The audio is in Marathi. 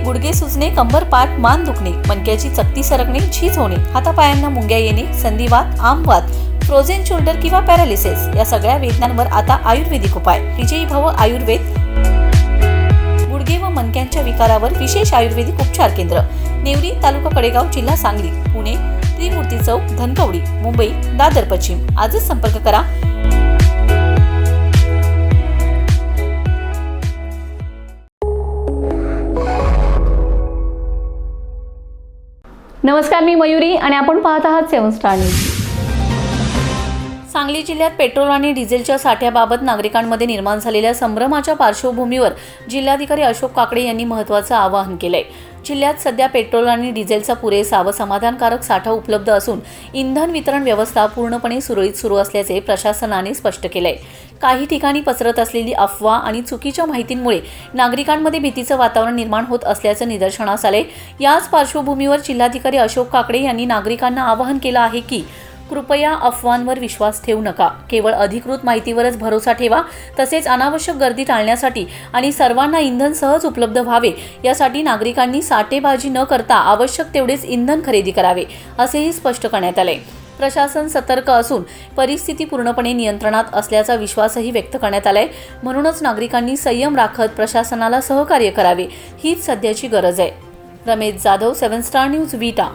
गुडघे सुजणे, कंबर पाठ मान दुखणे, मणक्याची चकती सरकणे, झीज होणे, हातापायांना मुंग्या येणे, संधिवात, आमवात, फ्रोझन शोल्डर किंवा पॅरालिसिस या सगळ्या वेदनांवर आता आयुर्वेदिक उपाय. विजयी भव आयुर्वेद. गुडघे व मणक्यांच्या विकारावर विशेष आयुर्वेदिक उपचार केंद्र. नेवरी, तालुका कडेगाव, जिल्हा सांगली. पुणे त्रिमूर्ती चौक, धनकवडी. मुंबई दादर पश्चिम. आजच संपर्क करा. नमस्कार, मी मयुरी आणि आपण पाहत आहात 7 स्टार न्यूज. सांगली जिल्ह्यात पेट्रोल आणि डिझेलच्या साठ्याबाबत नागरिकांमध्ये निर्माण झालेल्या संभ्रमाच्या पार्श्वभूमीवर जिल्हाधिकारी अशोक काकडे यांनी महत्त्वाचं आवाहन केलंय. जिल्ह्यात सध्या पेट्रोल आणि डिझेलचा पुरेसा व समाधानकारक साठा उपलब्ध असून इंधन वितरण व्यवस्था पूर्णपणे सुरळीत सुरू असल्याचे प्रशासनाने स्पष्ट केलंय. काही ठिकाणी पसरत असलेली अफवा आणि चुकीच्या माहितींमुळे नागरिकांमध्ये भीतीचं वातावरण निर्माण होत असल्याचं निदर्शनास आले. याच पार्श्वभूमीवर जिल्हाधिकारी अशोक काकडे यांनी नागरिकांना आवाहन केलं आहे की कृपया अफवांवर विश्वास ठेवू नका. केवळ अधिकृत माहितीवरच भरोसा ठेवा. तसेच अनावश्यक गर्दी टाळण्यासाठी आणि सर्वांना इंधन सहज उपलब्ध व्हावे यासाठी नागरिकांनी साठेबाजी न करता आवश्यक तेवढेच इंधन खरेदी करावे, असेही स्पष्ट करण्यात आले. प्रशासन सतर्क असून परिस्थिती पूर्णपणे नियंत्रणात असल्याचा विश्वासही व्यक्त करण्यात आलाय. म्हणूनच नागरिकांनी संयम राखत प्रशासनाला सहकार्य करावे, हीच सध्याची गरज आहे. रमेश जाधव, 7 स्टार न्यूज, विटा.